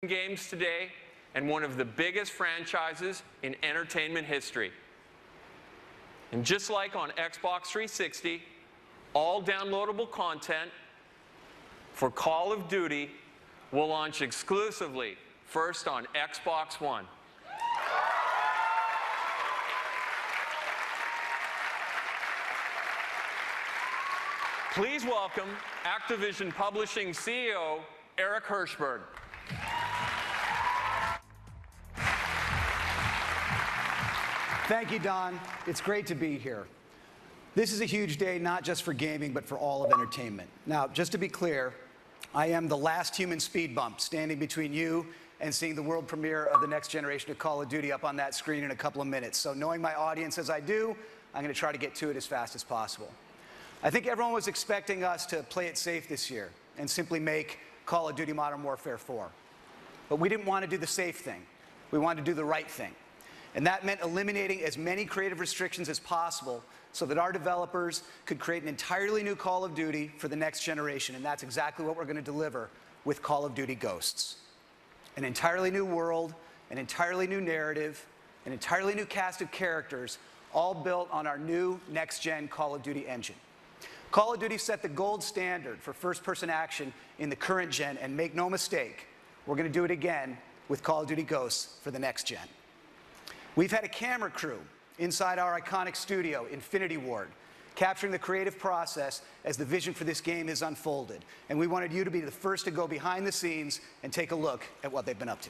games today and one of the biggest franchises in entertainment history. And just like on Xbox 360, all downloadable content for Call of Duty will launch exclusively first on Xbox One. Please welcome Activision Publishing CEO Eric Hirshberg. Thank you, Don. It's great to be here. This is a huge day, not just for gaming, but for all of entertainment. Now, just to be clear, I am the last human speed bump standing between you and seeing the world premiere of the next generation of Call of Duty up on that screen in a couple of minutes. So knowing my audience as I do, I'm going to try to get to it as fast as possible. I think everyone was expecting us to play it safe this year and simply make Call of Duty Modern Warfare 4. But we didn't want to do the safe thing. We wanted to do the right thing. And that meant eliminating as many creative restrictions as possible so that our developers could create an entirely new Call of Duty for the next generation. And that's exactly what we're going to deliver with Call of Duty Ghosts. An entirely new world, an entirely new narrative, an entirely new cast of characters, all built on our new next-gen Call of Duty engine. Call of Duty set the gold standard for first-person action in the current gen, and make no mistake, we're going to do it again with Call of Duty Ghosts for the next gen. We've had a camera crew inside our iconic studio, Infinity Ward, capturing the creative process as the vision for this game is unfolded. And we wanted you to be the first to go behind the scenes and take a look at what they've been up to.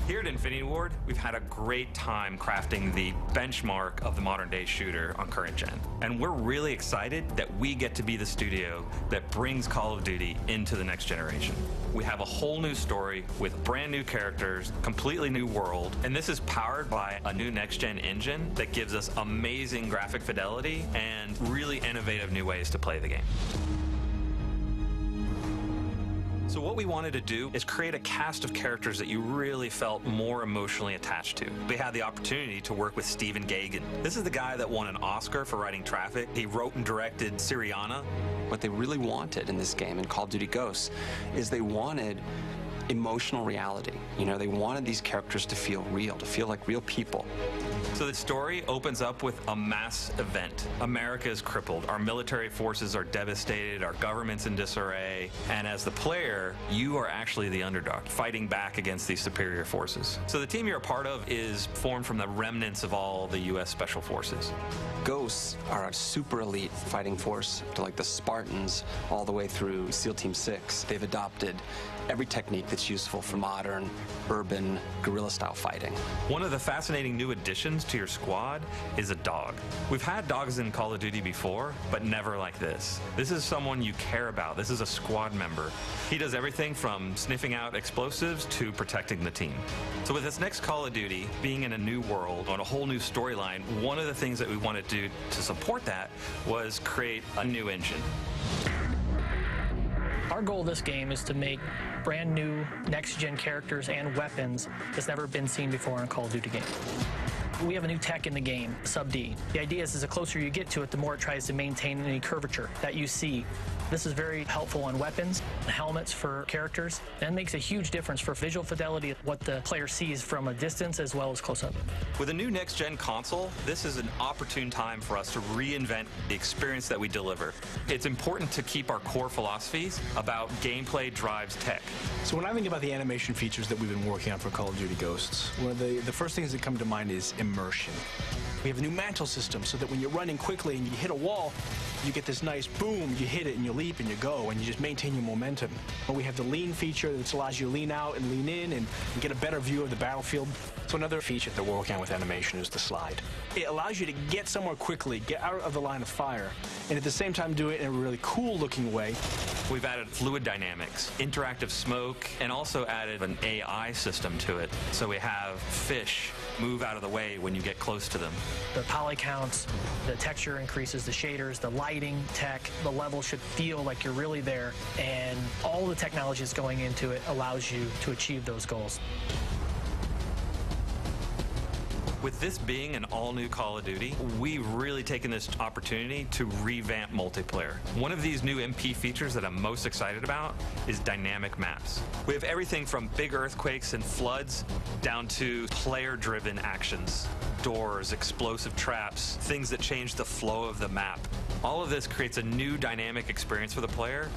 Here at Infinity Ward, we've had a great time crafting the benchmark of the modern-day shooter on current gen. And we're really excited that we get to be the studio that brings Call of Duty into the next generation. We have a whole new story with brand new characters, completely new world, and this is powered by a new next-gen engine that gives us amazing graphic fidelity and really innovative new ways to play the game. So what we wanted to do is create a cast of characters that you really felt more emotionally attached to. We had the opportunity to work with Stephen Gaghan. This is the guy that won an Oscar for writing Traffic. He wrote and directed Syriana. What they really wanted in this game, in Call of Duty Ghosts, is they wanted emotional reality. You know, they wanted these characters to feel real, to feel like real people. So the story opens up with a mass event. America is crippled. Our military forces are devastated. Our government's in disarray. And as the player, you are actually the underdog, fighting back against these superior forces. So the team you're a part of is formed from the remnants of all the U.S. Special Forces. Ghosts are a super elite fighting force, to like the Spartans all the way through SEAL Team 6. They've adopted every technique that's useful for modern, urban, guerrilla-style fighting. One of the fascinating new additions to your squad is a dog. We've had dogs in Call of Duty before, but never like this. This is someone you care about. This is a squad member. He does everything from sniffing out explosives to protecting the team. So with this next Call of Duty, being in a new world, on a whole new storyline, one of the things that we wanted to do to support that was create a new engine. Our goal of this game is to make brand new next-gen characters and weapons that's never been seen before in a Call of Duty game. We have a new tech in the game, Sub-D. The idea is the closer you get to it, the more it tries to maintain any curvature that you see. This is very helpful on weapons, helmets for characters, and makes a huge difference for visual fidelity, what the player sees from a distance as well as close-up. With a new next-gen console, this is an opportune time for us to reinvent the experience that we deliver. It's important to keep our core philosophies about gameplay drives tech. So when I think about the animation features that we've been working on for Call of Duty Ghosts, one of the first things that come to mind is immersion. We have a new mantle system so that when you're running quickly and you hit a wall, you get this nice boom, you hit it and you leap and you go and you just maintain your momentum. But we have the lean feature that allows you to lean out and lean in and get a better view of the battlefield. So another feature that we're working on with animation is the slide. It allows you to get somewhere quickly, get out of the line of fire, and at the same time do it in a really cool looking way. We've added fluid dynamics, interactive smoke, and also added an AI system to it. So we have fish move out of the way when you get close to them. The poly counts, the texture increases, the shaders, the lighting tech, the level should feel like you're really there, and all the technology that's going into it allows you to achieve those goals. With this being an all-new Call of Duty, we've really taken this opportunity to revamp multiplayer. One of these new MP features that I'm most excited about is dynamic maps. We have everything from big earthquakes and floods down to player-driven actions, doors, explosive traps, things that change the flow of the map. All of this creates a new dynamic experience for the player.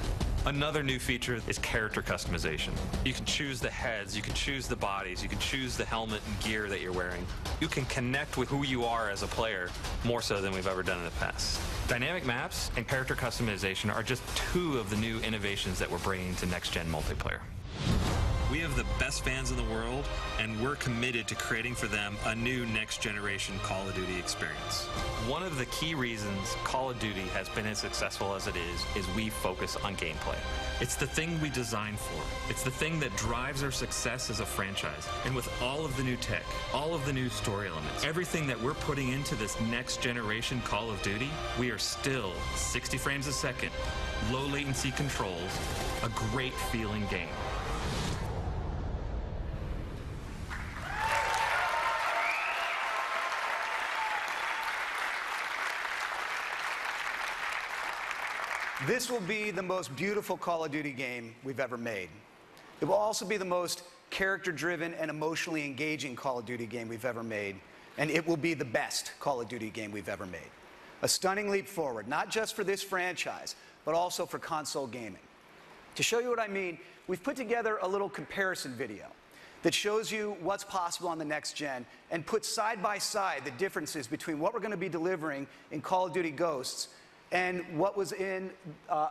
Another new feature is character customization. You can choose the heads, you can choose the bodies, you can choose the helmet and gear that you're wearing. You can connect with who you are as a player more so than we've ever done in the past. Dynamic maps and character customization are just two of the new innovations that we're bringing to next-gen multiplayer. We have the best fans in the world, and we're committed to creating for them a new next-generation Call of Duty experience. One of the key reasons Call of Duty has been as successful as it is we focus on gameplay. It's the thing we designed for. It's the thing that drives our success as a franchise. And with all of the new tech, all of the new story elements, everything that we're putting into this next-generation Call of Duty, we are still 60 frames a second, low latency controls, a great feeling game. This will be the most beautiful Call of Duty game we've ever made. It will also be the most character-driven and emotionally engaging Call of Duty game we've ever made, and it will be the best Call of Duty game we've ever made. A stunning leap forward, not just for this franchise, but also for console gaming. To show you what I mean, we've put together a little comparison video that shows you what's possible on the next gen and puts side by side the differences between what we're going to be delivering in Call of Duty Ghosts and what was in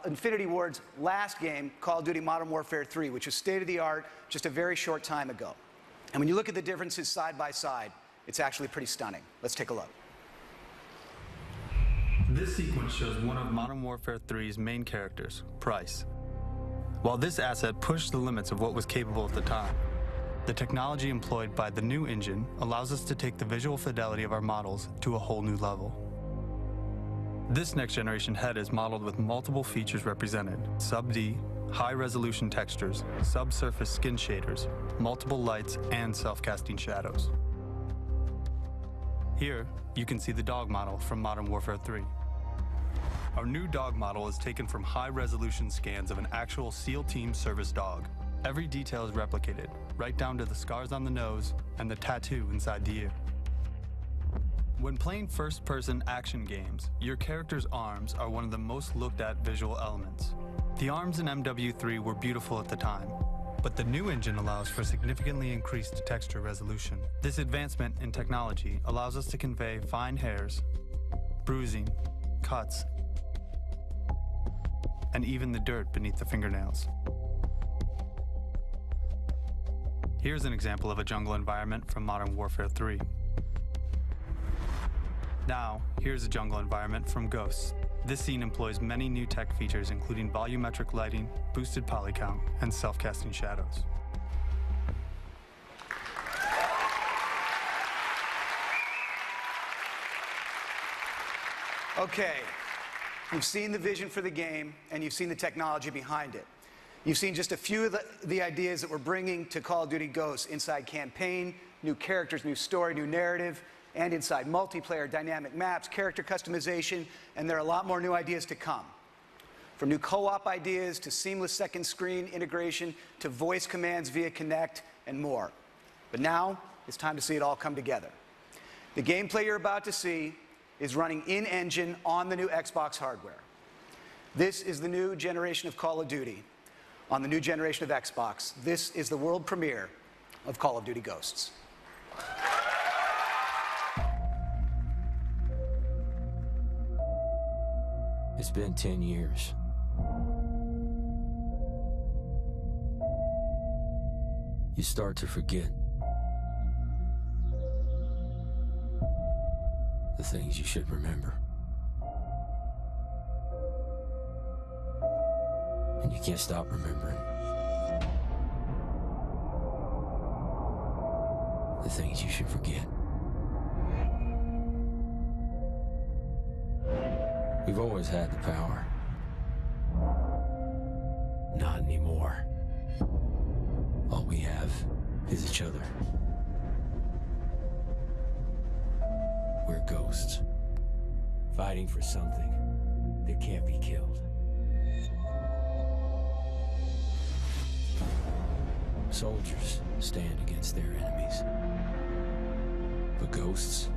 Infinity Ward's last game, Call of Duty Modern Warfare 3, which was state-of-the-art just a very short time ago. And when you look at the differences side by side, it's actually pretty stunning. Let's take a look. This sequence shows one of Modern Warfare 3's main characters, Price. While this asset pushed the limits of what was capable at the time, the technology employed by the new engine allows us to take the visual fidelity of our models to a whole new level. This next-generation head is modeled with multiple features represented: sub-D, high-resolution textures, subsurface skin shaders, multiple lights, and self-casting shadows. Here, you can see the dog model from Modern Warfare 3. Our new dog model is taken from high-resolution scans of an actual SEAL Team service dog. Every detail is replicated, right down to the scars on the nose and the tattoo inside the ear. When playing first-person action games, your character's arms are one of the most looked-at visual elements. The arms in MW3 were beautiful at the time, but the new engine allows for significantly increased texture resolution. This advancement in technology allows us to convey fine hairs, bruising, cuts, and even the dirt beneath the fingernails. Here's an example of a jungle environment from Modern Warfare 3. Now, here's a jungle environment from Ghosts. This scene employs many new tech features, including volumetric lighting, boosted poly count, and self-casting shadows. Okay, you've seen the vision for the game, and you've seen the technology behind it. You've seen just a few of the ideas that we're bringing to Call of Duty Ghosts: inside campaign, new characters, new story, new narrative, and inside multiplayer, dynamic maps, character customization, and there are a lot more new ideas to come. From new co-op ideas to seamless second screen integration to voice commands via Kinect and more. But now, it's time to see it all come together. The gameplay you're about to see is running in-engine on the new Xbox hardware. This is the new generation of Call of Duty on the new generation of Xbox. This is the world premiere of Call of Duty Ghosts. It's been 10 years. You start to forget the things you should remember. And you can't stop remembering the things you should forget. We've always had the power. Not anymore. All we have is each other. we're ghosts, fighting for something that can't be killed. Soldiers stand against their enemies, but ghosts